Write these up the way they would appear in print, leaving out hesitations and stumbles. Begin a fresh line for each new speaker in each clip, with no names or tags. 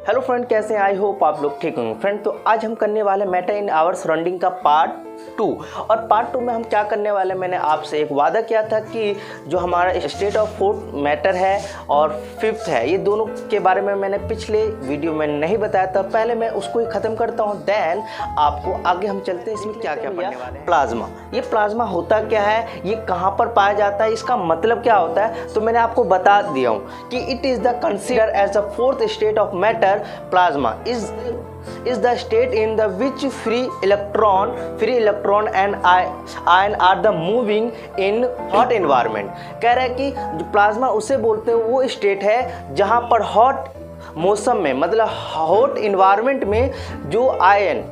Hello friend, कैसे हैं? I hope आप लोग ठीक होंगे। फ्रेंड, तो आज हम करने वाले मैटर इन आवर सराउंडिंग का पार्ट 2। और पार्ट 2 में हम क्या करने वाले, मैंने आपसे एक वादा किया था कि जो हमारा स्टेट ऑफ फोर्थ मैटर है और फिफ्थ है, ये दोनों के बारे में मैंने पिछले वीडियो में नहीं बताया था। पहले मैं उसको ही ख़त्म करता हूँ, देन आपको आगे हम चलते हैं। इसमें क्या क्या पढ़ने वाले हैं। प्लाज्मा, ये प्लाज्मा होता क्या है, ये कहाँ पर पाया जाता है, इसका मतलब क्या होता है, तो मैंने आपको बता दिया हूँ कि it is the consider as the fourth state of matter. Plasma is the state in the which free electron and ion are the moving in hot environment। कह रहा है कि जो प्लाज्मा उसे बोलते हैं वो स्टेट है जहां पर हॉट मौसम में, मतलब हॉट इन्वायरमेंट में जो आयन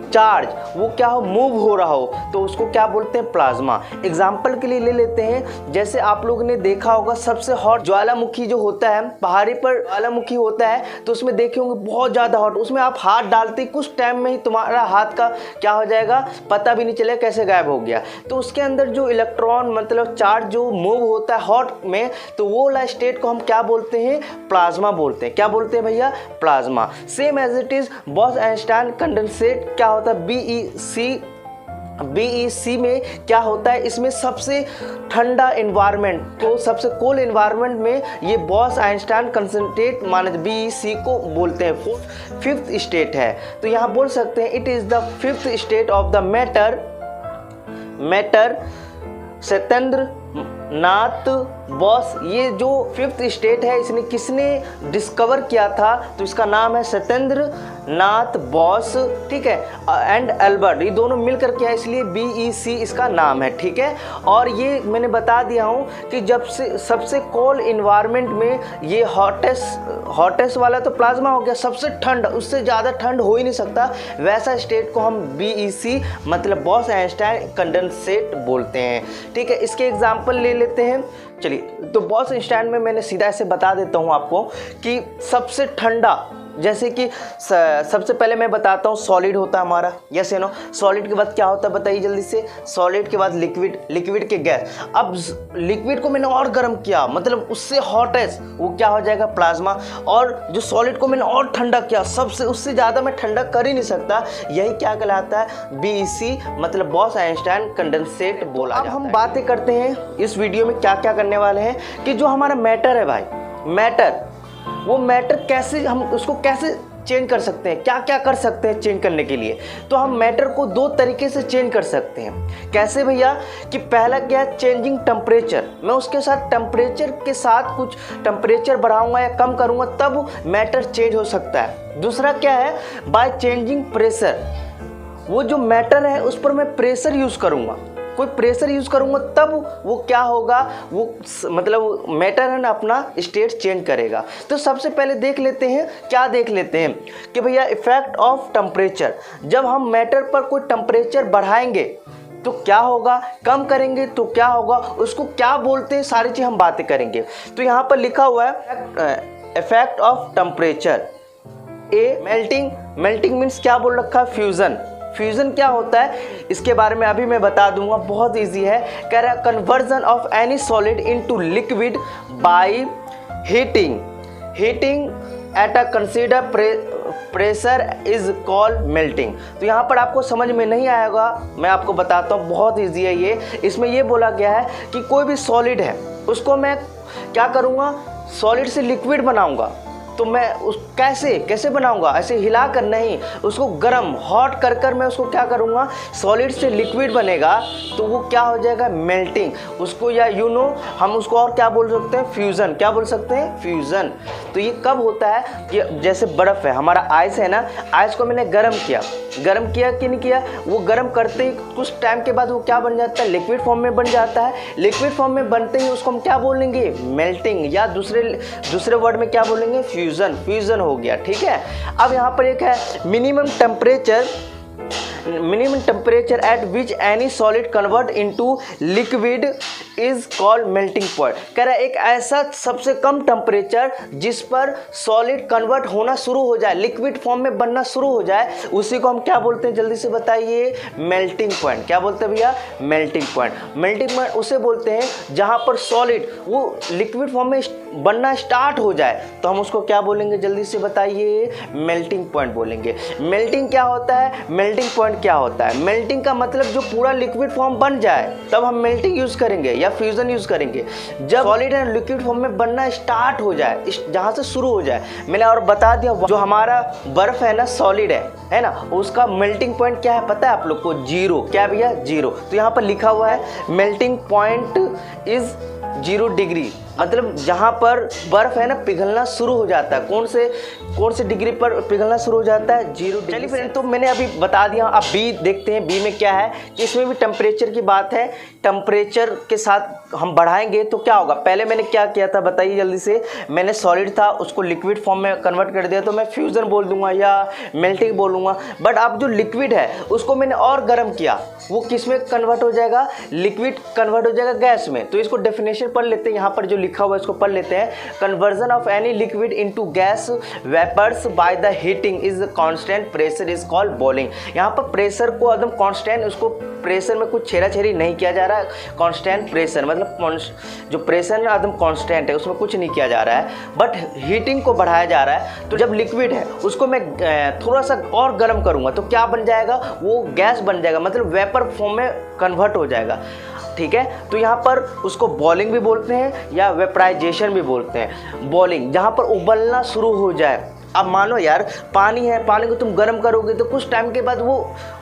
चार्ज वो क्या हो, मूव हो रहा हो, तो उसको क्या बोलते हैं, प्लाज्मा। एग्जाम्पल के लिए ले लेते हैं, जैसे आप लोगों ने देखा होगा सबसे हॉट ज्वालामुखी जो होता है, पहाड़ी पर ज्वालामुखी होता है, तो उसमें देखे होंगे बहुत ज़्यादा हॉट, उसमें आप हाथ डालते कुछ टाइम में ही तुम्हारा हाथ का क्या हो जाएगा, पता भी नहीं चलेगा कैसे गायब हो गया। तो उसके अंदर जो इलेक्ट्रॉन मतलब चार्ज जो मूव होता है हॉट में, तो वो वाला स्टेट को हम क्या बोलते हैं, प्लाज्मा बोलते हैं। क्या बोलते हैं भैया, plasma. Same as it is Bose Einstein condensate क्या होता है, BEC में क्या होता है, इसमें सबसे ठंडा इन्वायरमेंट, तो सबसे कोल्ड इन्वायरमेंट में ये बॉस आइंस्टाइन कंसंट्रेट माने BEC को बोलते हैं। फिफ्थ स्टेट है, तो यहाँ बोल सकते हैं it is the fifth state of the matter Satyendra Nath boss. ये जो फिफ्थ स्टेट है, इसने किसने डिस्कवर किया था, तो इसका नाम है सत्येंद्र नाथ बॉस, ठीक है, एंड एल्बर्ट, ये दोनों मिलकर किया, इसलिए BEC इसका नाम है, ठीक है। और ये मैंने बता दिया हूँ कि जब से सबसे कोल्ड इन्वायरमेंट में ये हॉटेस्ट वाला तो प्लाज्मा हो गया, सबसे ठंड, उससे ज़्यादा ठंड हो ही नहीं सकता, वैसा स्टेट को हम BEC मतलब बॉस आइंस्टाइन कंडेंसेट बोलते हैं, ठीक है। इसके एग्जाम्पल ले लेते हैं, चलिए। तो बॉस आइंस्टाइन में मैंने सीधा ऐसे बता देता हूँ आपको कि सबसे ठंडा, जैसे कि सबसे पहले मैं बताता हूँ सॉलिड होता है हमारा, यस या नो। सॉलिड के बाद क्या होता है बताइए जल्दी से, सॉलिड के बाद लिक्विड, लिक्विड के गैस। अब लिक्विड को मैंने और गर्म किया, मतलब उससे हॉटेस्ट, वो क्या हो जाएगा, प्लाज्मा। और जो सॉलिड को मैंने और ठंडा किया, सबसे उससे ज़्यादा मैं ठंडा कर ही नहीं सकता, यही क्या कहलाता है, BEC मतलब बॉस आइंस्टाइन कंडेंसेट बोला जाता है। अब हम बातें करते हैं इस वीडियो में क्या क्या करने वाले हैं कि जो हमारा मैटर है भाई, मैटर, वो मैटर कैसे हम उसको कैसे चेंज कर सकते हैं, क्या क्या कर सकते हैं चेंज करने के लिए। तो हम मैटर को दो तरीके से चेंज कर सकते हैं। कैसे भैया, कि पहला क्या है, चेंजिंग टेम्परेचर। मैं उसके साथ टेम्परेचर के साथ कुछ टेम्परेचर बढ़ाऊंगा या कम करूंगा, तब मैटर चेंज हो सकता है। दूसरा क्या है, बाय चेंजिंग प्रेशर। वो जो मैटर है उस पर मैं प्रेशर यूज़ करूँगा, कोई प्रेशर यूज़ करूँगा, तब वो क्या होगा, वो मतलब मैटर है ना अपना स्टेट चेंज करेगा। तो सबसे पहले देख लेते हैं, क्या देख लेते हैं कि भैया इफेक्ट ऑफ टेम्परेचर। जब हम मैटर पर कोई टेम्परेचर बढ़ाएंगे तो क्या होगा, कम करेंगे तो क्या होगा, उसको क्या बोलते हैं, सारी चीज़ हम बातें करेंगे। तो यहाँ पर लिखा हुआ है effect of temperature. Melting, melting means क्या बोल रखा है, फ्यूज़न। फ्यूज़न क्या होता है इसके बारे में अभी मैं बता दूंगा, बहुत इजी है। कह रहा है conversion of any solid into liquid by heating at a consider pressure is called melting. तो यहाँ पर आपको समझ में नहीं आएगा, मैं आपको बताता हूँ, बहुत इजी है ये। इसमें ये बोला गया है कि कोई भी सॉलिड है उसको मैं क्या करूँगा, सॉलिड से लिक्विड बनाऊँगा, तो मैं उस कैसे बनाऊंगा, ऐसे हिला कर नहीं, उसको गर्म हॉट कर मैं उसको क्या करूंगा, सॉलिड से लिक्विड बनेगा, तो वो क्या हो जाएगा, मेल्टिंग। उसको या हम उसको और क्या बोल सकते हैं, फ्यूज़न। क्या बोल सकते हैं, फ्यूज़न। तो ये कब होता है कि जैसे बर्फ़ है, हमारा आइस है ना, आइस को मैंने गर्म किया कि नहीं किया, वो गर्म करते ही कुछ टाइम के बाद वो क्या बन जाता है, लिक्विड फॉर्म में बन जाता है। लिक्विड फॉर्म में बनते ही उसको हम क्या बोलेंगे, मेल्टिंग, या दूसरे वर्ड में क्या बोलेंगे, फ्यूज़न हो गया, ठीक है। अब यहाँ पर एक है minimum temperature minimum temperature at which any solid convert into liquid is called melting point. कह रहा है एक ऐसा सबसे कम टेम्परेचर जिस पर सॉलिड कन्वर्ट होना शुरू हो जाए, लिक्विड फॉर्म में बनना शुरू हो जाए, उसी को हम क्या बोलते हैं, जल्दी से बताइए, मेल्टिंग पॉइंट। क्या बोलते हैं भैया, मेल्टिंग पॉइंट। मेल्टिंग पॉइंट उसे बोलते हैं जहां पर सॉलिड वो लिक्विड फॉर्म में बनना स्टार्ट हो जाए, तो हम उसको क्या बोलेंगे, जल्दी से बताइए, मेल्टिंग पॉइंट बोलेंगे। मेल्टिंग क्या होता है, मेल्टिंग पॉइंट क्या होता है? मेल्टिंग का मतलब जो पूरा लिक्विड फॉर्म बन जाए तब हम मेल्टिंग यूज करेंगे या फ्यूजन यूज करेंगे। जब सॉलिड एंड लिक्विड फॉर्म में बनना स्टार्ट हो जाए, जहां से शुरू हो जाए, मैंने और बता दिया, जो हमारा बर्फ है ना, सॉलिड है ना, उसका मेल्टिंग पॉइंट क्या है पता है आप लोग को, 0। क्या भैया, 0। तो यहाँ पर लिखा हुआ है मेल्टिंग पॉइंट इज 0 डिग्री, मतलब जहाँ पर बर्फ है ना पिघलना शुरू हो जाता है। कौन से डिग्री पर पिघलना शुरू हो जाता है, 0 डिग्री। चलिए फ्रेंड, तो मैंने अभी बता दिया। अब बी देखते हैं, बी में क्या है, इसमें भी टेम्परेचर की बात है। टेम्परेचर के साथ हम बढ़ाएंगे तो क्या होगा। पहले मैंने क्या किया था बताइए जल्दी से, मैंने सॉलिड था उसको लिक्विड फॉर्म में कन्वर्ट कर दिया, तो मैं फ्यूजन बोल दूंगा या मेल्टिंग बोलूँगा। बट अब जो लिक्विड है उसको मैंने और गर्म किया, वो किस में कन्वर्ट हो जाएगा, लिक्विड कन्वर्ट हो जाएगा गैस में। तो इसको डेफिनेशन पढ़ लेते हैं, यहाँ पर जो लिखा हुआ है इसको पढ़ लेते हैं। Conversion of any liquid into gas vapours by the heating is constant pressure is called boiling. यहाँ पर प्रेशर को एकदम कांस्टेंट, उसको प्रेशर में कुछ छेड़ा छेड़ी नहीं किया जा रहा है। कांस्टेंट प्रेशर मतलब जो प्रेशर है एकदम कांस्टेंट है, उसमें कुछ नहीं किया जा रहा है, बट हीटिंग को बढ़ाया जा रहा है। तो जब लिक्विड है उसको मैं थोड़ा सा और गर्म करूँगा तो क्या बन जाएगा, वो गैस बन जाएगा, मतलब वेपर फॉर्म में कन्वर्ट हो जाएगा। ठीक है, तो यहाँ पर उसको बॉइलिंग भी बोलते हैं या वेपराइजेशन भी बोलते हैं। बॉइलिंग जहाँ पर उबलना शुरू हो जाए। अब मानो यार पानी है, पानी को तुम गर्म करोगे तो कुछ टाइम के बाद वो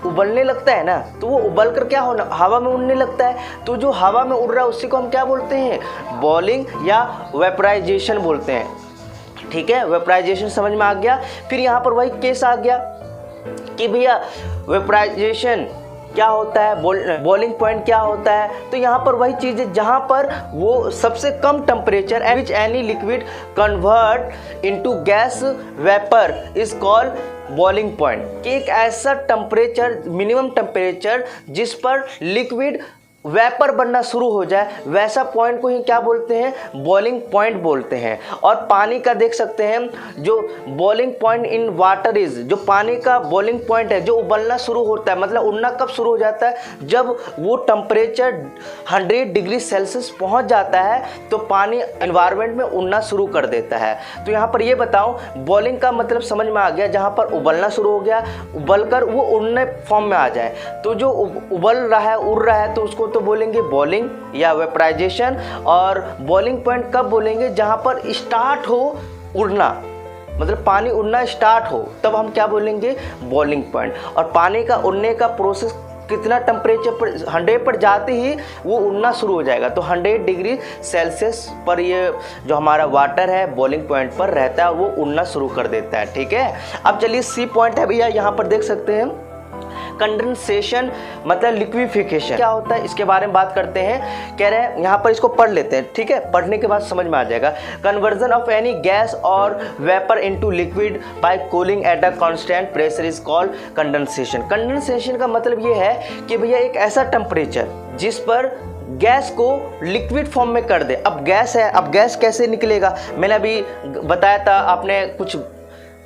उबलने लगता है ना, तो वो उबल कर क्या होना, हवा में उड़ने लगता है। तो जो हवा में उड़ रहा है उसी को हम क्या बोलते हैं, बॉइलिंग या वेपराइजेशन बोलते हैं। ठीक है, वेपराइजेशन समझ में आ गया। फिर यहाँ पर वही केस आ गया कि भैया वेपराइजेशन क्या होता है, बॉइलिंग पॉइंट क्या होता है। तो यहाँ पर वही चीज़ है जहाँ पर वो सबसे कम temperature at which any liquid convert into gas vapour is called boiling point. कि एक ऐसा टेम्परेचर, मिनिमम टेम्परेचर जिस पर लिक्विड वेपर बनना शुरू हो जाए, वैसा पॉइंट को ही क्या बोलते हैं, बॉइलिंग पॉइंट बोलते हैं। और पानी का देख सकते हैं, जो boiling point in water is, जो पानी का बॉइलिंग पॉइंट है, जो उबलना शुरू होता है, मतलब उड़ना कब शुरू हो जाता है, जब वो टेम्परेचर 100 डिग्री सेल्सियस पहुंच जाता है तो पानी एनवायरनमेंट में उड़ना शुरू कर देता है। तो यहाँ पर ये बताओ, बॉइलिंग का मतलब समझ में आ गया, जहाँ पर उबलना शुरू हो गया, उबलकर वो उड़ने फॉर्म में आ जाए। तो जो उबल रहा है, उड़ रहा है, तो उसको तो बोलेंगे बॉइलिंग या वेपराइजेशन। और बॉइलिंग पॉइंट कब बोलेंगे, जहां पर स्टार्ट हो उड़ना, मतलब पानी उड़ना स्टार्ट हो, तब हम क्या बोलेंगे, बॉइलिंग पॉइंट। और पानी का उड़ने का प्रोसेस कितना टेम्परेचर पर, 100 पर जाते ही वो उड़ना शुरू हो जाएगा। तो 100 डिग्री सेल्सियस पर ये जो हमारा वाटर है बॉइलिंग पॉइंट पर रहता है, वो उड़ना शुरू कर देता है। ठीक है, अब चलिए सी पॉइंट है भैया, यहाँ पर देख सकते हैं कंडेंसेशन मतलब लिक्विफिकेशन क्या होता है, इसके बारे में बात करते हैं। कह रहे हैं यहाँ पर, इसको पढ़ लेते हैं। ठीक है, पढ़ने के बाद समझ में आ जाएगा। कन्वर्जन ऑफ एनी गैस और vapour into liquid bye cooling at a constant pressure is called condensation. Condensation का मतलब ये है कि भैया एक ऐसा टेम्परेचर जिस पर गैस को लिक्विड फॉर्म में कर दे। अब गैस है, अब गैस कैसे निकलेगा, मैंने अभी बताया था, आपने कुछ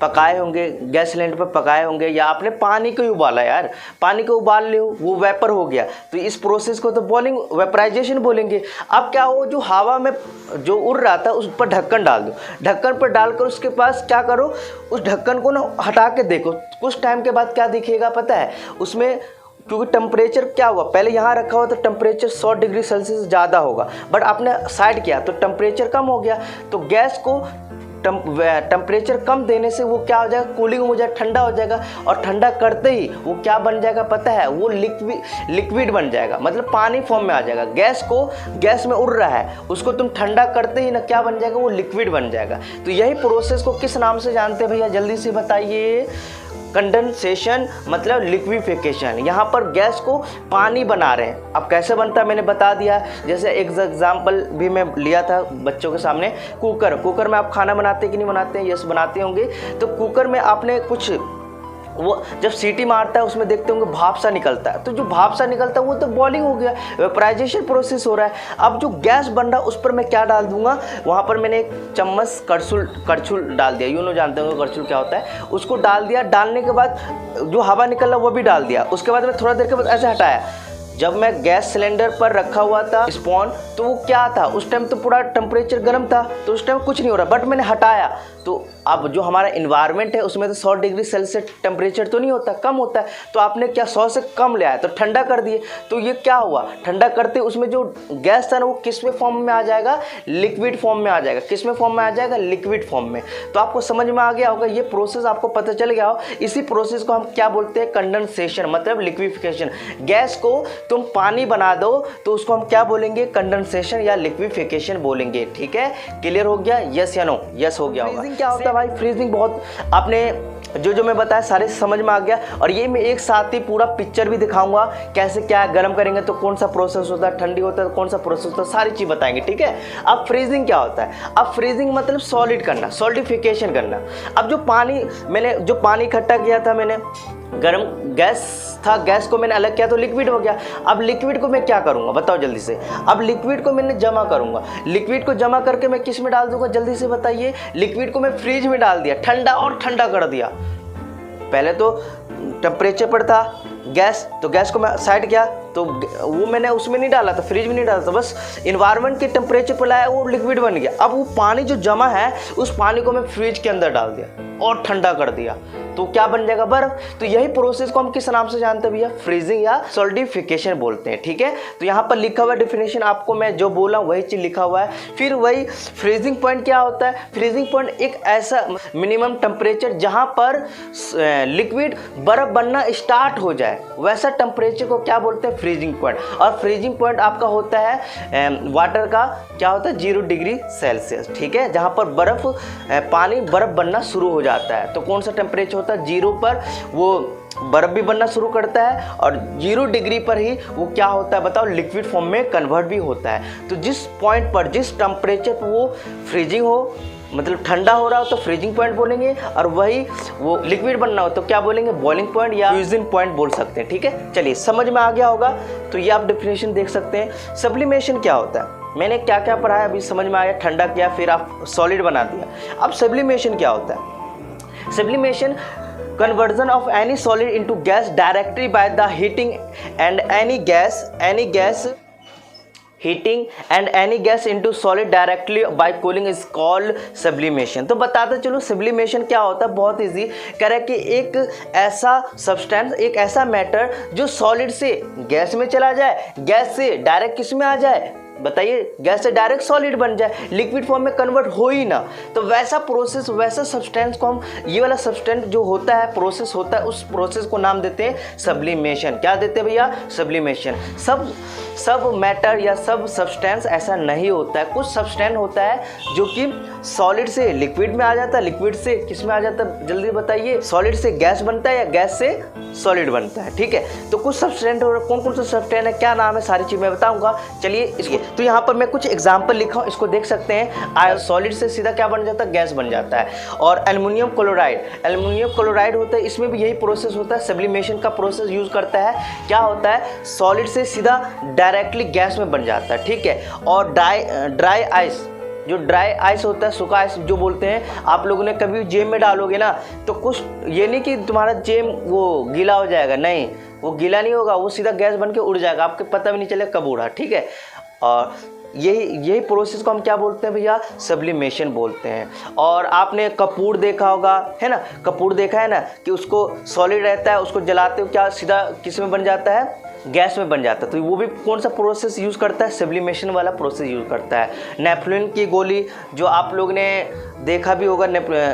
पकाए होंगे, गैस सिलेंडर पर पकाए होंगे, या आपने पानी को ही उबाला, यार पानी को उबाल ले, वो वेपर हो गया, तो इस प्रोसेस को तो बॉइलिंग वेपराइजेशन बोलेंगे। अब क्या हो, जो हवा में जो उड़ रहा था उस पर ढक्कन डाल दो, ढक्कन पर डालकर उसके पास क्या करो, उस ढक्कन को ना हटा के देखो, कुछ टाइम के बाद क्या दिखेगा पता है, उसमें क्योंकि टेम्परेचर क्या हुआ, पहले यहाँ रखा हुआ तो टेम्परेचर 100 डिग्री सेल्सियस ज़्यादा होगा, बट आपने साइड किया तो टेम्परेचर कम हो गया। तो गैस को टेम्परेचर कम देने से वो क्या हो जाएगा, कूलिंग हो जाएगा, ठंडा हो जाएगा। और ठंडा करते ही वो क्या बन जाएगा पता है, वो लिक्विड बन जाएगा, मतलब पानी फॉर्म में आ जाएगा। गैस में उड़ रहा है, उसको तुम ठंडा करते ही ना क्या बन जाएगा, वो लिक्विड बन जाएगा। तो यही प्रोसेस को किस नाम से जानते हैं भैया, जल्दी से बताइए। कंडेंसेशन मतलब लिक्विफिकेशन। यहाँ पर गैस को पानी बना रहे हैं। अब कैसे बनता है मैंने बता दिया, जैसे एक एग्जाम्पल भी मैं लिया था बच्चों के सामने, कुकर में आप खाना बनाते कि नहीं बनाते हैं, यस बनाते होंगे। तो कुकर में आपने कुछ वो जब सीटी मारता है उसमें देखते होंगे भाप सा निकलता है, तो जो भाप सा निकलता है वो तो बॉइलिंग हो गया, वेपराइजेशन प्रोसेस हो रहा है। अब जो गैस बन रहा है उस पर मैं क्या डाल दूंगा, वहाँ पर मैंने एक चम्मच करछुल डाल दिया, यूँ जानते होंगे करछुल क्या होता है, उसको डाल दिया। डालने के बाद जो हवा निकल रहा वो भी डाल दिया। उसके बाद मैं थोड़ा देर के बाद ऐसे हटाया। जब मैं गैस सिलेंडर पर रखा हुआ था स्पॉन, तो वो क्या था, उस टाइम तो पूरा टेम्परेचर गर्म था, तो उस टाइम कुछ नहीं हो रहा, बट मैंने हटाया। तो अब जो हमारा इन्वायरमेंट है उसमें तो 100 डिग्री सेल्सियस टेम्परेचर तो नहीं होता, कम होता है, तो आपने क्या 100 से कम ले आया, तो ठंडा कर दिए। तो ये क्या हुआ, ठंडा करते उसमें जो गैस था ना वो किस में फॉर्म में आ जाएगा, लिक्विड फॉर्म में आ जाएगा। किस में फॉर्म में आ जाएगा, लिक्विड फॉर्म में। तो आपको समझ में आ गया होगा, ये प्रोसेस आपको पता चल गया हो। इसी प्रोसेस को हम क्या बोलते हैं, कंडेंसेशन, मतलब लिक्विफिकेशन। गैस को तुम पानी बना दो तो उसको हम क्या बोलेंगे, कंडेंसेशन या लिक्विफिकेशन बोलेंगे। ठीक है, क्लियर हो गया, यस या नो, यस हो गया होगा। क्या होता है भाई, फ्रीजिंग बहुत आपने जो मैं बताया सारे समझ में आ गया। और ये मैं एक साथ ही पूरा पिक्चर भी दिखाऊंगा, कैसे क्या गर्म करेंगे तो कौन सा प्रोसेस होता है, ठंडी होता है तो कौन सा प्रोसेस होता है, सारी चीज़ बताएंगे। ठीक है, अब फ्रीजिंग क्या होता है, अब फ्रीजिंग मतलब सॉलिड करना, सॉलिडिफिकेशन करना। अब जो पानी मैंने जो पानी इकट्ठा किया था, मैंने गर्म गैस था, गैस को मैंने अलग किया तो लिक्विड हो गया। अब लिक्विड को मैं क्या करूंगा बताओ जल्दी से, अब लिक्विड को मैंने जमा करूंगा। लिक्विड को जमा करके मैं किस में डाल दूंगा, जल्दी से बताइए। लिक्विड को मैं फ्रिज में डाल दिया, ठंडा और ठंडा कर दिया। पहले तो टेम्परेचर पर था गैस, तो गैस को मैं साइड किया, तो वो मैंने उसमें नहीं डाला था, फ्रिज में नहीं डाला था, बस इन्वायरमेंट के टेम्परेचर पर लाया, वो लिक्विड बन गया। अब वो पानी जो जमा है उस पानी को मैं फ्रिज के अंदर डाल दिया और ठंडा कर दिया, तो क्या बन जाएगा, बर्फ। तो यही प्रोसेस को हम किस नाम से जानते हैं भैया, फ्रीजिंग या सॉलिडिफिकेशन बोलते हैं। ठीक है, तो यहाँ पर लिखा हुआ डेफिनेशन आपको मैं जो बोला वही चीज़ लिखा हुआ है। फिर वही फ्रीजिंग पॉइंट क्या होता है, फ्रीजिंग पॉइंट एक ऐसा मिनिमम टेम्परेचर जहाँ पर लिक्विड बर्फ बनना स्टार्ट हो जाए, वैसा टेम्परेचर को क्या बोलते हैं, फ्रीजिंग पॉइंट। और फ्रीजिंग पॉइंट आपका होता है वाटर का क्या होता है, 0 डिग्री सेल्सियस। ठीक है, जहाँ पर बर्फ पानी बर्फ बनना शुरू हो जाता है, तो कौन सा टेम्परेचर होता है, 0 पर वो बर्फ भी बनना शुरू करता है, और 0 डिग्री पर ही वो क्या होता है बताओ, लिक्विड फॉर्म में कन्वर्ट भी होता है। तो जिस पॉइंट पर, जिस टेम्परेचर पर वो फ्रीजिंग हो, मतलब ठंडा हो रहा हो तो फ्रीजिंग पॉइंट बोलेंगे, और वही वो लिक्विड बनना हो तो क्या बोलेंगे, बॉइलिंग पॉइंट या फ्यूजन पॉइंट बोल सकते हैं। ठीक है, चलिए समझ में आ गया होगा। तो ये आप डेफिनेशन देख सकते हैं। सब्लिमेशन क्या होता है, मैंने क्या क्या पढ़ाया अभी समझ में आया, ठंडा किया फिर आप सॉलिड बना दिया। अब सब्लिमेशन क्या होता है, sublimation conversion of any solid into gas directly by the heating and any gas heating and any gas into solid directly by cooling is called sublimation। तो बताते चलो sublimation क्या होता है, बहुत इजी। कह रहा है कि एक ऐसा सब्सटेंस, एक ऐसा मैटर जो सॉलिड से गैस में चला जाए, गैस से डायरेक्ट किस में आ जाए, बताइए, गैस से डायरेक्ट सॉलिड बन जाए, लिक्विड फॉर्म में कन्वर्ट हो ही ना। तो वैसा प्रोसेस, वैसा सब्सटेंस को हम, ये वाला सब्सटेंस जो होता है, प्रोसेस होता है, उस प्रोसेस को नाम देते हैं सब्लिमेशन। क्या देते हैं भैया, सब्लिमेशन। सब मैटर या सब सब्सटेंस ऐसा नहीं होता है। कुछ सब्सटेंस होता है जो कि सॉलिड से लिक्विड में आ जाता है, लिक्विड से किस में आ जाता है, जल्दी बताइए, सॉलिड से गैस बनता है या गैस से सॉलिड बनता है। ठीक है, तो कुछ सब्सटेंस, कौन कौन सा सब्सटेंस है, क्या नाम है, सारी चीज़ मैं बताऊंगा। चलिए इसको, तो यहाँ पर मैं कुछ एग्जाम्पल लिखा हूँ, इसको देख सकते हैं। सॉलिड से सीधा क्या बन जाता है, गैस बन जाता है। और एल्युमिनियम क्लोराइड होता है, इसमें भी यही प्रोसेस होता है, सब्लिमेशन का प्रोसेस यूज करता है। क्या होता है, सॉलिड से सीधा डायरेक्टली गैस में बन जाता है। ठीक है, और ड्राई आइस, जो ड्राई आइस होता है, सूखा आइस जो बोलते हैं, आप लोगों ने कभी जेम में डालोगे ना, तो कुछ ये नहीं कि तुम्हारा जेम वो गीला हो जाएगा, नहीं, वो गीला नहीं होगा, वो सीधा गैस बन के उड़ जाएगा, आपको पता भी नहीं चलेगा कब उड़ा। ठीक है, और यही प्रोसेस को हम क्या बोलते हैं भैया, सब्लिमेशन बोलते हैं। और आपने कपूर देखा होगा, है ना, कपूर देखा है ना, कि उसको सॉलिड रहता है, उसको जलाते हो क्या सीधा किस में बन जाता है, गैस में बन जाता है। तो वो भी कौन सा प्रोसेस यूज़ करता है, सब्लिमेशन वाला प्रोसेस यूज़ करता है। नेफ्लिन की गोली जो आप लोग ने देखा भी होगा,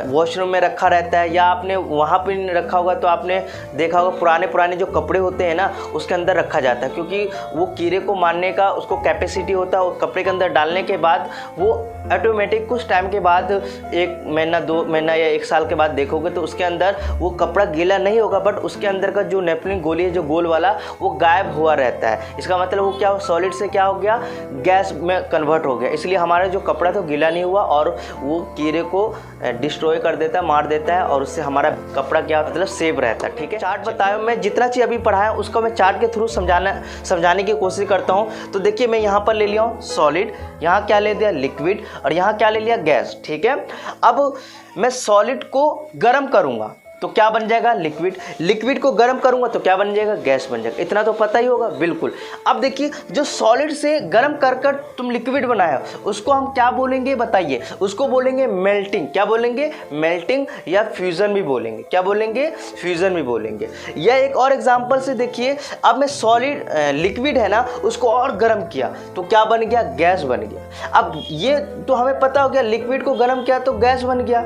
वॉशरूम में रखा रहता है, या आपने वहाँ पे नहीं रखा होगा तो आपने देखा होगा, पुराने जो कपड़े होते हैं ना उसके अंदर रखा जाता है, क्योंकि वो कीड़े को मारने का उसको कैपेसिटी होता है। वो कपड़े के अंदर डालने के बाद वो ऑटोमेटिक कुछ टाइम के बाद, 1 महीना 2 महीना या 1 साल के बाद देखोगे तो उसके अंदर वो कपड़ा गीला नहीं होगा, बट उसके अंदर का जो नेफ्लिन गोली है, जो गोल वाला, वो गायब हुआ रहता है। इसका मतलब वो क्या, सॉलिड से क्या हो गया, गैस में कन्वर्ट हो गया, इसलिए हमारा जो कपड़ा था गीला नहीं हुआ और वो कीड़े सूर्य को डिस्ट्रॉय कर देता है, मार देता है, और उससे हमारा कपड़ा क्या मतलब सेफ रहता है। ठीक है, चार्ट बताया, मैं जितना चीज़ अभी पढ़ाया उसको मैं चार्ट के थ्रू समझाने की कोशिश करता हूँ। तो देखिए मैं यहाँ पर ले लिया हूँ सॉलिड, यहाँ क्या ले दिया लिक्विड, और यहाँ क्या ले लिया गैस। ठीक है, अब मैं सॉलिड को गर्म करूँगा तो क्या बन जाएगा लिक्विड, लिक्विड को गर्म करूंगा तो क्या बन जाएगा गैस बन जाएगा। इतना तो पता ही होगा बिल्कुल। अब देखिए जो सॉलिड से गर्म कर कर तुम लिक्विड बनाया उसको हम क्या बोलेंगे बताइए, उसको बोलेंगे मेल्टिंग। क्या बोलेंगे मेल्टिंग, या फ्यूजन भी बोलेंगे। क्या बोलेंगे फ्यूजन भी बोलेंगे। या एक और एग्जांपल से देखिए, अब मैं सॉलिड लिक्विड है ना उसको और गर्म किया तो क्या बन गया गैस बन गया। अब ये तो हमें पता हो गया लिक्विड को गर्म किया तो गैस बन गया,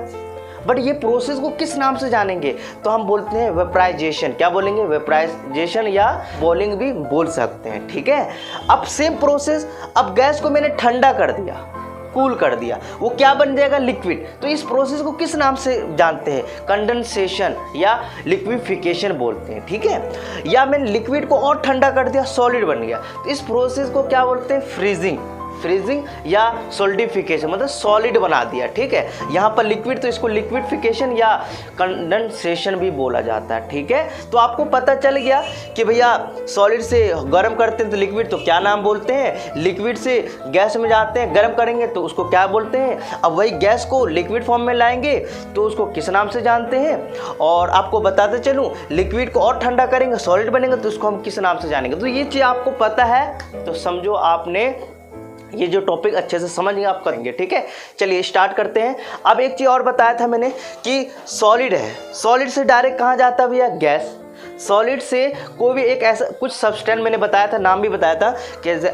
बट ये प्रोसेस को किस नाम से जानेंगे तो हम बोलते हैं वेपराइजेशन। क्या बोलेंगे वेपराइजेशन, या बॉइलिंग भी बोल सकते हैं। ठीक है, अब सेम प्रोसेस, अब गैस को मैंने ठंडा कर दिया, कूल कर दिया, वो क्या बन जाएगा लिक्विड। तो इस प्रोसेस को किस नाम से जानते हैं कंडेंसेशन या लिक्विफिकेशन बोलते हैं। ठीक है, या मैंने लिक्विड को और ठंडा कर दिया सॉलिड बन गया तो इस प्रोसेस को क्या बोलते हैं फ्रीजिंग, फ्रीजिंग या सोल्डिफिकेशन, मतलब सॉलिड बना दिया। ठीक है, यहाँ पर लिक्विड तो इसको लिक्विडिफिकेशन या कंडेंसेशन भी बोला जाता है। ठीक है, तो आपको पता चल गया कि भैया सॉलिड से गर्म करते हैं तो लिक्विड तो क्या नाम बोलते हैं, लिक्विड से गैस में जाते हैं गर्म करेंगे तो उसको क्या बोलते हैं। अब वही गैस को लिक्विड फॉर्म में लाएंगे तो उसको किस नाम से जानते हैं। और आपको बताते चलूँ लिक्विड को और ठंडा करेंगे सॉलिड बनेगा तो उसको हम किस नाम से जानेंगे। तो ये चीज़ आपको पता है तो समझो आपने ये जो टॉपिक अच्छे से समझ गए आप करेंगे। ठीक है, चलिए स्टार्ट करते हैं। अब एक चीज़ और बताया था मैंने कि सॉलिड है, सॉलिड से डायरेक्ट कहाँ जाता है भैया गैस। सॉलिड से कोई भी एक ऐसा कुछ सब्सटेंस मैंने बताया था, नाम भी बताया था कि जैसे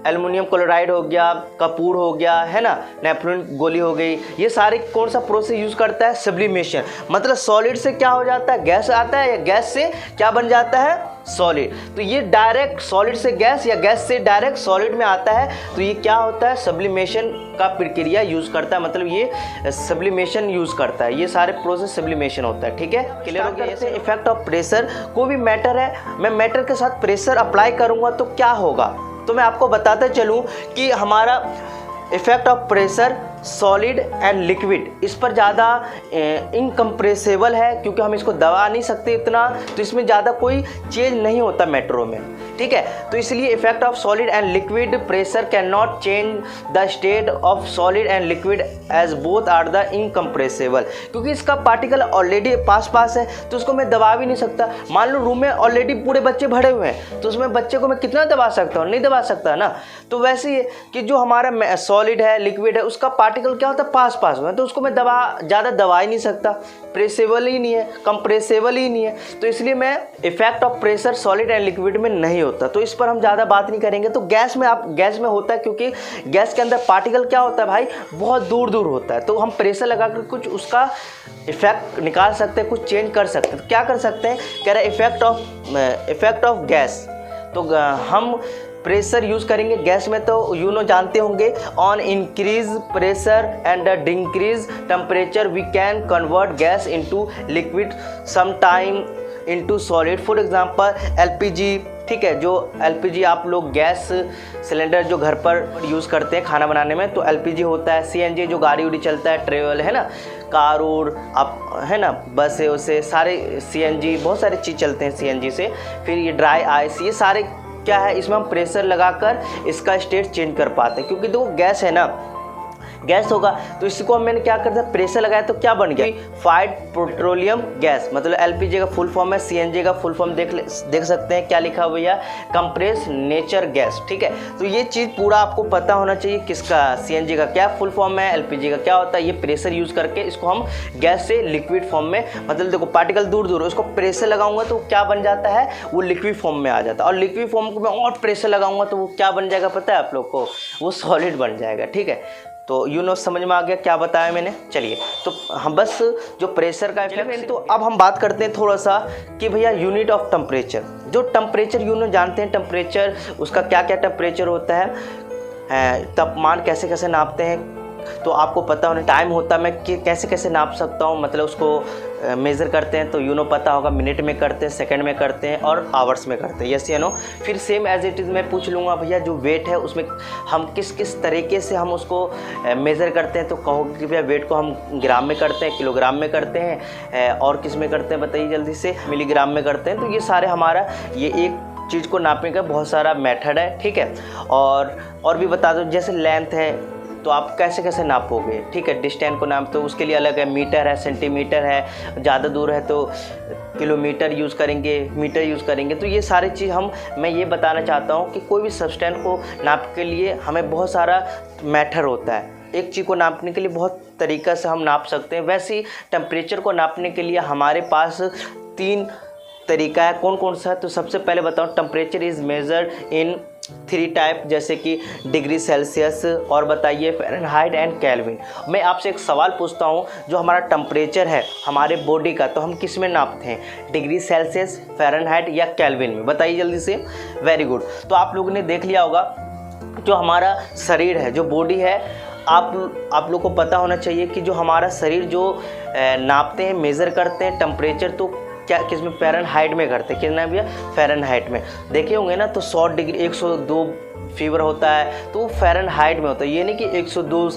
एल्युमिनियम क्लोराइड हो गया, कपूर हो गया, है ना, नेफ्रॉन गोली हो गई, ये सारे कौन सा प्रोसेस यूज़ करता है सब्लिमेशन। मतलब सॉलिड से क्या हो जाता है गैस आता है, या गैस से क्या बन जाता है सॉलिड। तो ये डायरेक्ट सॉलिड से गैस या गैस से डायरेक्ट सॉलिड में आता है तो ये क्या होता है सब्लिमेशन का प्रक्रिया यूज़ करता है, मतलब ये सब्लिमेशन यूज़ करता है। ये सारे प्रोसेस सब्लिमेशन होता है। ठीक है, क्लियर हो गया। जैसे इफेक्ट ऑफ प्रेशर, कोई भी मैटर है मैं मैटर के साथ प्रेशर अप्लाई करूँगा तो क्या होगा, तो मैं आपको बताते चलूँ कि हमारा effect of pressure solid and liquid इस पर ज़्यादा इनकम्प्रेसेबल है, क्योंकि हम इसको दबा नहीं सकते इतना, तो इसमें ज़्यादा कोई चेंज नहीं होता मेट्रो में। ठीक है, तो इसलिए effect of solid and liquid pressure can not change the state of solid and liquid as both are the incompressible, क्योंकि इसका पार्टिकल ऑलरेडी पास है तो उसको मैं दबा भी नहीं सकता। मान लो रूम में ऑलरेडी पूरे बच्चे भरे हुए हैं तो उसमें बच्चे को मैं कितना दबा सकता हूँ, नहीं दबा सकता ना। तो वैसे ही कि जो हमारा सॉलिड है लिक्विड है उसका पार्टिकल क्या होता है पास में, तो उसको मैं ज़्यादा दबा ही नहीं सकता, प्रेसेबल ही नहीं है, कंप्रेसेबल ही नहीं है। तो इसलिए मैं effect of pressure solid and liquid में नहीं होता, तो इस पर हम ज़्यादा बात नहीं करेंगे। तो गैस में होता है, क्योंकि गैस के अंदर पार्टिकल क्या होता है भाई बहुत दूर होता है, तो हम प्रेशर लगाकर कुछ उसका इफेक्ट निकाल सकते हैं, कुछ चेंज कर सकते हैं। तो क्या कर सकते हैं, कह रहे इफेक्ट ऑफ गैस, तो हम प्रेशर यूज़ करेंगे गैस में, तो जानते होंगे on increase pressure and decrease temperature we can convert gas into liquid some time into solid. For example LPG. ठीक है, जो एलपीजी आप लोग गैस सिलेंडर जो घर पर यूज़ करते हैं खाना बनाने में तो एलपीजी होता है। सीएनजी जो गाड़ी उड़ी चलता है ट्रेवल है ना, कार और आप है ना बस है, उससे सारे सीएनजी बहुत सारे चीज़ चलते हैं सीएनजी से। फिर ये ड्राई आइस, ये सारे क्या है इसमें हम प्रेशर लगाकर इसका स्टेट चेंज कर पाते हैं, क्योंकि देखो गैस है ना, गैस होगा तो इसको हम मैंने क्या करता है प्रेशर लगाया तो क्या बन गया फाइड पेट्रोलियम गैस। मतलब एलपीजी का फुल फॉर्म है, सीएनजी का फुल फॉर्म देख सकते हैं क्या लिखा हुआ है कंप्रेस नेचर गैस। ठीक है, तो ये चीज़ पूरा आपको पता होना चाहिए किसका सीएनजी का क्या फुल फॉर्म है, एलपीजी का क्या होता है। ये प्रेशर यूज़ करके इसको हम गैस से लिक्विड फॉर्म में, मतलब देखो पार्टिकल दूर उसको प्रेशर लगाऊंगा तो क्या बन जाता है वो लिक्विड फॉर्म में आ जाता है, और लिक्विड फॉर्म को मैं और प्रेशर लगाऊंगा तो वो क्या बन जाएगा पता है आप लोग को, वो सॉलिड बन जाएगा। ठीक है, तो समझ में आ गया क्या बताया मैंने। चलिए, तो हम बस जो प्रेशर का इफेक्ट, तो अब हम बात करते हैं थोड़ा सा कि भैया यूनिट ऑफ टेम्परेचर। जो टेम्परेचर जानते हैं टेम्परेचर उसका क्या क्या टेम्परेचर होता है, तापमान कैसे नापते हैं, तो आपको पता होना टाइम होता है, मैं कैसे कैसे नाप सकता हूँ, मतलब उसको मेज़र करते हैं तो पता होगा, मिनट में करते हैं, सेकंड में करते हैं और आवर्स में करते हैं, यस या नो। फिर सेम एज इट इज़ मैं पूछ लूँगा भैया जो वेट है उसमें हम किस किस तरीके से हम उसको मेज़र करते हैं, तो कहोगे कि भैया वेट को हम ग्राम में करते हैं, किलोग्राम में करते हैं, और किस में करते हैं बताइए जल्दी से, मिलीग्राम में करते हैं। तो ये सारे हमारा ये एक चीज़ को नापने का बहुत सारा मेथड है, ठीक है। और भी बता दो, जैसे लेंथ है तो आप कैसे कैसे नापोगे, ठीक है। डिस्टेंस को नाप तो उसके लिए अलग है, मीटर है, सेंटीमीटर है, ज़्यादा दूर है तो किलोमीटर यूज़ करेंगे, मीटर यूज़ करेंगे। तो ये सारी चीज़ मैं ये बताना चाहता हूँ कि कोई भी सब्सटेंस को नाप के लिए हमें बहुत सारा मेथड होता है। एक चीज़ को नापने के लिए बहुत तरीक़ा से हम नाप सकते हैं। वैसे ही टेम्परेचर को नापने के लिए हमारे पास 3 तरीका है। कौन कौन सा है, तो सबसे पहले बताऊँ, temperature is measured in 3 type, जैसे कि डिग्री सेल्सियस, और बताइए फ़ारेनहाइट एंड केल्विन। मैं आपसे एक सवाल पूछता हूँ, जो हमारा टेम्परेचर है हमारे बॉडी का, तो हम किस में नापते हैं, डिग्री सेल्सियस, फ़ारेनहाइट या केल्विन में, बताइए जल्दी से। Very good. तो आप लोगों ने देख लिया होगा, जो हमारा शरीर है, जो बॉडी है, आप लोग को पता होना चाहिए कि जो हमारा शरीर जो नापते हैं, मेज़र करते हैं टेम्परेचर, तो क्या किस में, फ़ारेनहाइट में करते हैं। कितना भैया, फ़ारेनहाइट में। देखे होंगे ना, तो 100 डिग्री 102 फीवर होता है तो वो फ़ारेनहाइट में होता है। ये नहीं कि 102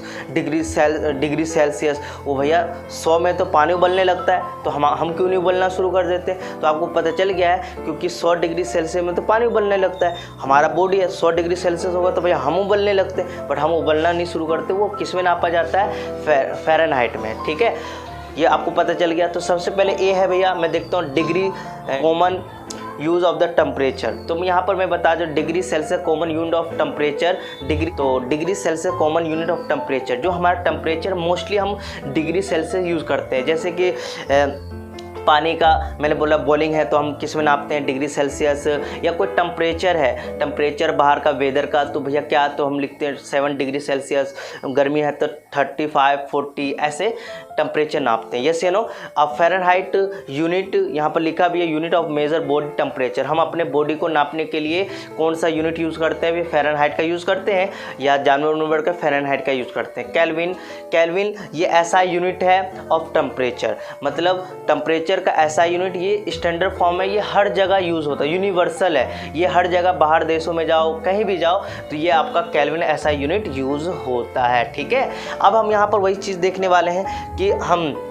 डिग्री सेल्सियस, वो भैया 100 में तो पानी उबलने लगता है, तो हम क्यों नहीं उबलना शुरू कर देते। तो आपको पता चल गया है, क्योंकि 100 डिग्री सेल्सियस में तो पानी उबलने लगता है। हमारा बॉडी है, 100 डिग्री सेल्सियस होगा तो भैया हम उबलने लगते हैं, बट हम उबलना नहीं शुरू करते। वो किस में नापा जाता है, फ़ारेनहाइट में, ठीक है। ये आपको पता चल गया। तो सबसे पहले ए है भैया, मैं देखता हूँ degree common use of the temperature. तो यहाँ पर मैं बता दूँ, degree Celsius common unit of temperature, degree Celsius common unit of temperature, जो हमारा टेम्परेचर मोस्टली हम डिग्री सेल्सियस यूज़ करते हैं। जैसे कि पानी का मैंने बोला बॉइलिंग है तो हम किस में नापते हैं, डिग्री सेल्सियस। या कोई टेम्परेचर है, टेम्परेचर बाहर का वेदर का, तो भैया क्या, तो हम लिखते हैं 7 डिग्री सेल्सियस। गर्मी है तो 35, 40 ऐसे टेम्परेचर नापते हैं, यस या नो। अब फ़ारेनहाइट यूनिट यहाँ पर लिखा भी है, unit of measure body temperature. हम अपने बॉडी को नापने के लिए कौन सा यूनिट यूज़ करते हैं, फ़ारेनहाइट का यूज़ करते हैं, या जानवर का फ़ारेनहाइट का यूज़ करते हैं। केल्विन ये ऐसा यूनिट है ऑफ टेम्परेचर, मतलब टेम्परेचर का ऐसा यूनिट, ये स्टैंडर्ड फॉर्म है, ये हर जगह यूज़ होता है, यूनिवर्सल है, ये हर जगह, बाहर देशों में जाओ, कहीं भी जाओ, तो ये आपका केल्विन ऐसा यूनिट यूज़ होता है, ठीक है। अब हम यहाँ पर वही चीज़ देखने वाले हैं कि हम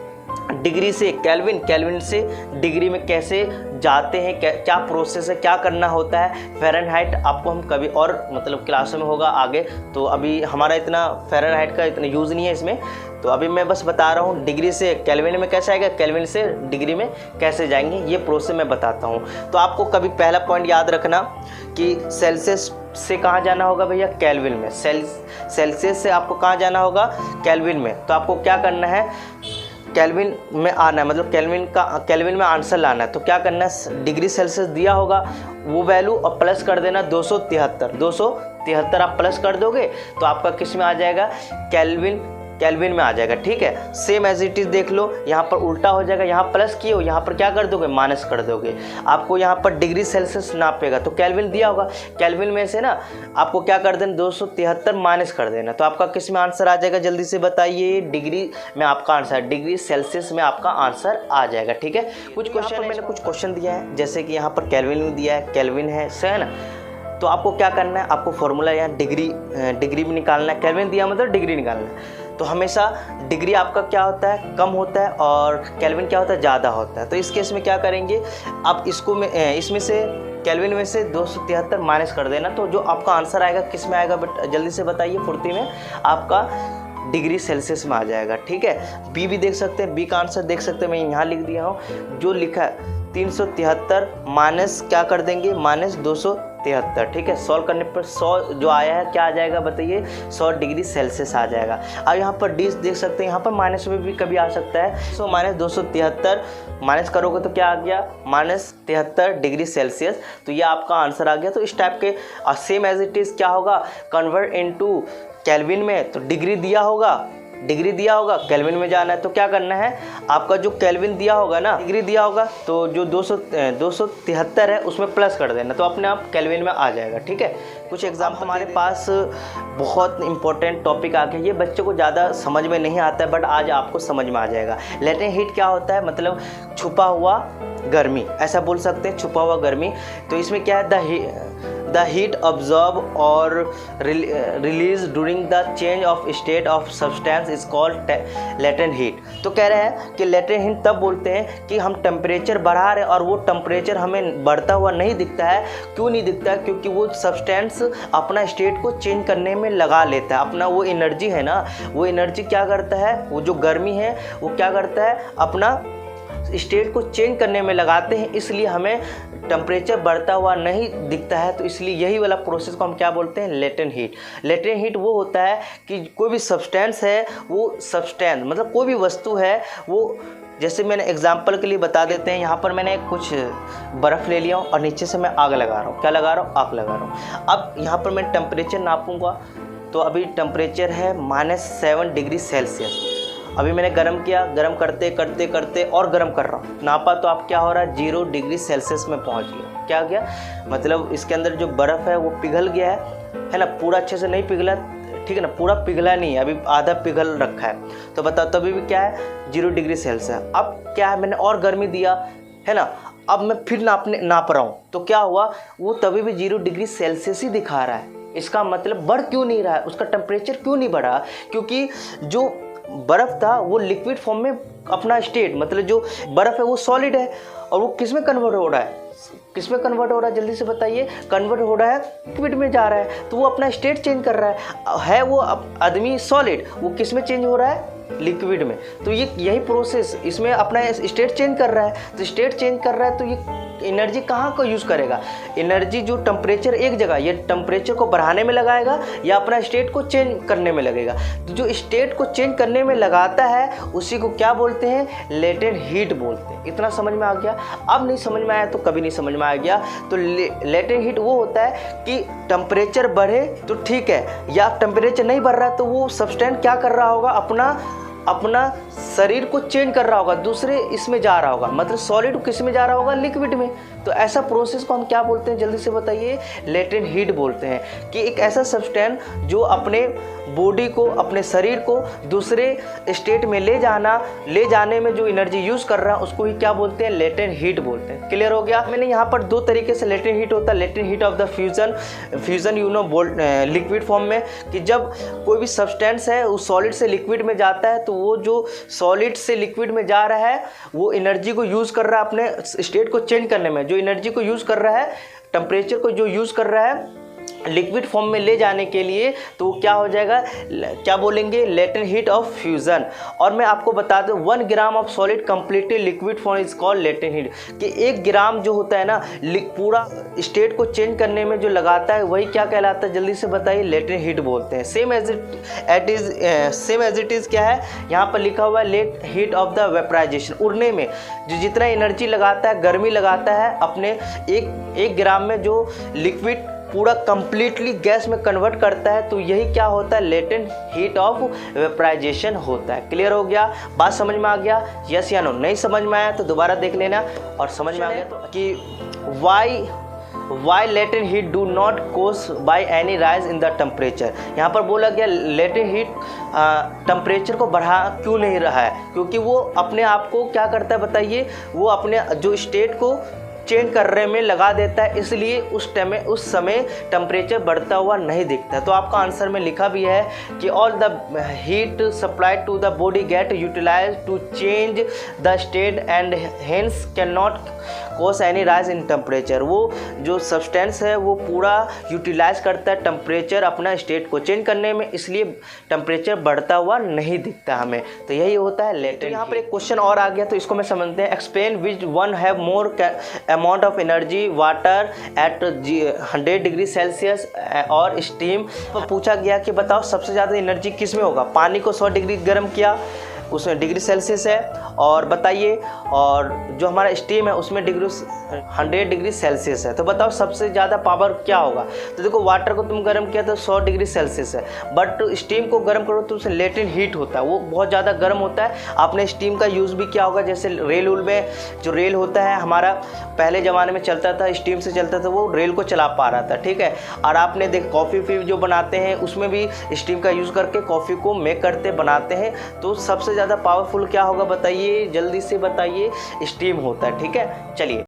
डिग्री से केल्विन से डिग्री में कैसे जाते हैं, क्या प्रोसेस है, क्या करना होता है। फ़ारेनहाइट आपको हम कभी और मतलब क्लासों में होगा आगे, तो अभी हमारा इतना फ़ारेनहाइट का इतना यूज़ नहीं है इसमें, तो अभी मैं बस बता रहा हूँ डिग्री से केल्विन में कैसे आएगा, केल्विन से डिग्री में कैसे जाएंगे, ये प्रोसेस मैं बताता हूँ। तो आपको कभी पहला पॉइंट याद रखना कि सेल्सियस से कहाँ जाना होगा भैया, केल्विन में। सेल्सियस से आपको कहाँ जाना होगा, केल्विन में। तो आपको क्या करना है, केल्विन में आना है, मतलब केल्विन में आंसर लाना है। तो क्या करना है, डिग्री सेल्सियस दिया होगा वो वैल्यू और प्लस कर देना 273 आप प्लस कर दोगे तो आपका किस में आ जाएगा, केल्विन में आ जाएगा, ठीक है। सेम एज इट इज़ देख लो, यहाँ पर उल्टा हो जाएगा, यहाँ प्लस किए हो, यहाँ पर क्या कर दोगे, माइनस कर दोगे। आपको यहाँ पर डिग्री सेल्सियस नापेगा तो केल्विन दिया होगा, केल्विन में से ना आपको क्या कर देना, 273 माइनस कर देना, तो आपका किस में आंसर आ जाएगा, जल्दी से बताइए। डिग्री में आपका आंसर, डिग्री सेल्सियस में आपका आंसर आ जाएगा, ठीक है। कुछ क्वेश्चन मैंने कुछ क्वेश्चन दिया है, जैसे कि यहाँ पर केल्विन में दिया है, केल्विन है, सही है ना। तो आपको क्या करना है, आपको फॉर्मूला यहाँ डिग्री में निकालना है, केल्विन दिया मतलब डिग्री निकालना है। तो हमेशा डिग्री आपका क्या होता है, कम होता है, और केल्विन क्या होता है, ज़्यादा होता है। तो इस केस में क्या करेंगे, आप इसमें से केल्विन में से 273 माइनस कर देना, तो जो आपका आंसर आएगा किस में आएगा, बट जल्दी से बताइए फुर्ती में, आपका डिग्री सेल्सियस में आ जाएगा, ठीक है। बी भी देख सकते हैं, बी का आंसर देख सकते हैं, मैं यहाँ लिख दिया हूँ, जो लिखा है 373 माइनस क्या कर देंगे, माइनस 273, ठीक है। सॉल्व करने पर 100 जो आया है क्या आ जाएगा बताइए, 100 डिग्री सेल्सियस आ जाएगा। अब यहाँ पर डी देख सकते हैं, यहाँ पर माइनस में भी कभी आ सकता है। सो माइनस 273 माइनस करोगे तो क्या आ गया, माइनस 73 डिग्री सेल्सियस, तो ये आपका आंसर आ गया। तो इस टाइप के सेम एज इट इज़ क्या होगा, कन्वर्ट इनटू केल्विन में, तो डिग्री दिया होगा डिग्री दिया होगा, केल्विन में जाना है। तो क्या करना है, आपका जो केल्विन दिया होगा ना, डिग्री दिया होगा, तो जो 273 है उसमें प्लस कर देना, तो अपने आप केल्विन में आ जाएगा। ठीक है, कुछ एग्जाम्पल हमारे पास बहुत इंपॉर्टेंट टॉपिक आ गया। ये बच्चों को ज़्यादा समझ में नहीं आता है, बट आज आपको समझ में आ जाएगा। लेटेंट हीट क्या होता है, मतलब छुपा हुआ गर्मी, ऐसा बोल सकते हैं, छुपा हुआ गर्मी। तो इसमें क्या है, द हीट ऑब्जर्व और release during the change of state of substance is called latent heat. तो कह रहे हैं कि लेटेंट हीट तब बोलते हैं कि हम टेम्परेचर बढ़ा रहे हैं और वो टेम्परेचर हमें बढ़ता हुआ नहीं दिखता है। क्यों नहीं दिखता है, क्योंकि वो सब्सटेंस अपना स्टेट को चेंज करने में लगा लेता है। अपना वो एनर्जी है ना, वो एनर्जी क्या करता है, वो जो गर्मी है वो क्या करता है, अपना स्टेट को चेंज करने में लगाते हैं, इसलिए हमें टेम्परेचर बढ़ता हुआ नहीं दिखता है। तो इसलिए यही वाला प्रोसेस को हम क्या बोलते हैं, लेटेंट हीट। लेटेंट हीट वो होता है कि कोई भी सब्सटेंस है, वो सब्सटेंस मतलब कोई भी वस्तु है, वो जैसे मैंने एग्जांपल के लिए बता देते हैं, यहाँ पर मैंने कुछ बर्फ़ ले लिया हूँ और नीचे से मैं आग लगा रहा हूँ। क्या लगा रहा हूँ, आग लगा रहा हूँ। अब यहाँ पर मैं टेम्परेचर नापूंगा, तो अभी टेम्परेचर है -7 डिग्री सेल्सियस। अभी मैंने गर्म किया, गर्म करते करते करते और गर्म कर रहा हूँ, नापा तो आप क्या हो रहा है, 0 डिग्री सेल्सियस में पहुँच गया। क्या गया, मतलब इसके अंदर जो बर्फ़ है वो पिघल गया है ना, पूरा अच्छे से नहीं पिघला, ठीक है ना, पूरा पिघला नहीं है, अभी आधा पिघल रखा है। तो बताओ तभी भी क्या है, 0 डिग्री सेल्सियस। अब क्या है, मैंने और गर्मी दिया है ना, अब मैं फिर नाप रहा हूँ, तो क्या हुआ, वो तभी भी 0 डिग्री सेल्सियस ही दिखा रहा है। इसका मतलब बढ़ क्यों नहीं रहा है, उसका टेम्परेचर क्यों नहीं बढ़ा, क्योंकि जो बर्फ़ था वो लिक्विड फॉर्म में अपना स्टेट, मतलब जो बर्फ़ है वो सॉलिड है, और वो किस में कन्वर्ट हो रहा है, किस में कन्वर्ट हो रहा है, जल्दी से बताइए, कन्वर्ट हो रहा है लिक्विड में जा रहा है। तो वो अपना स्टेट चेंज कर रहा है वो आदमी सॉलिड, वो किस में चेंज हो रहा है, लिक्विड में। तो ये यही प्रोसेस, इसमें अपना स्टेट चेंज कर रहा है। तो स्टेट चेंज कर रहा है तो ये एनर्जी कहाँ को यूज़ करेगा, एनर्जी जो टेम्परेचर एक जगह, ये टेम्परेचर को बढ़ाने में लगाएगा या अपना स्टेट को चेंज करने में लगेगा। तो जो स्टेट को चेंज करने में लगाता है उसी को क्या बोलते हैं, लेटेंट हीट बोलते हैं। इतना समझ में आ गया। अब नहीं समझ में आया तो कभी नहीं समझ में आ गया। तो लेटेंट हीट वो होता है कि टेम्परेचर बढ़े तो ठीक है, या टेम्परेचर नहीं बढ़ रहा है तो वो सब्सटेंस क्या कर रहा होगा, अपना शरीर को चेंज कर रहा होगा, दूसरे इसमें जा रहा होगा, मतलब सॉलिड किस में जा रहा होगा, लिक्विड में। तो ऐसा प्रोसेस को हम क्या बोलते हैं, जल्दी से बताइए, लेटेंट हीट बोलते हैं। कि एक ऐसा सब्सटेंस जो अपने बॉडी को, अपने शरीर को दूसरे स्टेट में ले जाने में जो एनर्जी यूज़ कर रहा है उसको ही क्या बोलते हैं, लेटेंट हीट बोलते हैं। क्लियर हो गया। मैंने यहाँ पर 2 तरीके से लेटेंट हीट होता है। Latent heat of the fusion you know liquid form में, कि जब कोई भी सब्सटेंस है वो सॉलिड से लिक्विड में जाता है, तो वो जो सॉलिड से लिक्विड में जा रहा है वो एनर्जी को यूज़ कर रहा है अपने स्टेट को चेंज करने में, जो एनर्जी को यूज़ कर रहा है, टेम्परेचर को जो यूज़ कर रहा है लिक्विड फॉर्म में ले जाने के लिए, तो वो क्या हो जाएगा, क्या बोलेंगे, लेटेंट हीट ऑफ फ्यूज़न। और मैं आपको बता दूं 1 gram of solid completely liquid form is called latent heat. कि 1 ग्राम जो होता है ना, पूरा स्टेट को चेंज करने में जो लगाता है वही क्या कहलाता है, जल्दी से बताइए, लेटेंट हीट बोलते हैं। सेम एज इट इज़ क्या है, यहाँ पर लिखा हुआ है latent heat of the vaporisation. उड़ने में जो जितना एनर्जी लगाता है, गर्मी लगाता है अपने 1 ग्राम में, जो लिक्विड पूरा कंप्लीटली गैस में कन्वर्ट करता है, तो यही क्या होता है, लेटेंट हीट ऑफ वेपराइजेशन होता है। क्लियर हो गया, बात समझ में आ गया, यस या नो। नहीं समझ में आया तो दोबारा देख लेना, और समझ में आ गया तो कि why latent heat do not cause by any rise in the temperature. यहाँ पर बोला गया लेटेंट हीट टेम्परेचर को बढ़ा क्यों नहीं रहा है, क्योंकि वो अपने आप को क्या करता है बताइए, वो अपने जो स्टेट को चेंज करने में लगा देता है, इसलिए उस समय टेम्परेचर बढ़ता हुआ नहीं दिखता। तो आपका आंसर में लिखा भी है कि all the heat supplied to the body get utilise to change the state and hence can not cause any rise in temperature. वो जो सब्सटेंस है वो पूरा यूटिलाइज करता है टेम्परेचर अपना स्टेट को चेंज करने में, इसलिए टेम्परेचर बढ़ता हुआ नहीं दिखता हमें। तो यही होता है लेटेंट। तो यहाँ पर एक क्वेश्चन और आ गया, तो इसको मैं समझते हैं। Explain which one have more amount of energy, water at 100 degree Celsius और स्टीम। तो पूछा गया कि बताओ सबसे ज़्यादा एनर्जी किस में होगा। पानी को 100 डिग्री गर्म किया उसमें डिग्री सेल्सियस है। और बताइए, और जो हमारा स्टीम है उसमें 100 डिग्री सेल्सियस है। तो बताओ सबसे ज़्यादा पावर क्या होगा। तो देखो वाटर को तुम गर्म किया तो 100 डिग्री सेल्सियस है, बट स्टीम को गर्म करो तो उसमें लेटेंट हीट होता है, वो बहुत ज़्यादा गर्म होता है। आपने स्टीम का यूज़ भी किया होगा, जैसे रेल उल में जो रेल होता है हमारा पहले ज़माने में चलता था, स्टीम से चलता था, वो रेल को चला पा रहा था, ठीक है। और आपने देख कॉफ़ी फी जो बनाते हैं उसमें भी स्टीम का यूज़ करके कॉफ़ी को मेक करते बनाते हैं। तो सबसे ज़्यादा पावरफुल क्या होगा बताइए, जल्दी से बताइए। स्टीम होता है, ठीक है। चलिए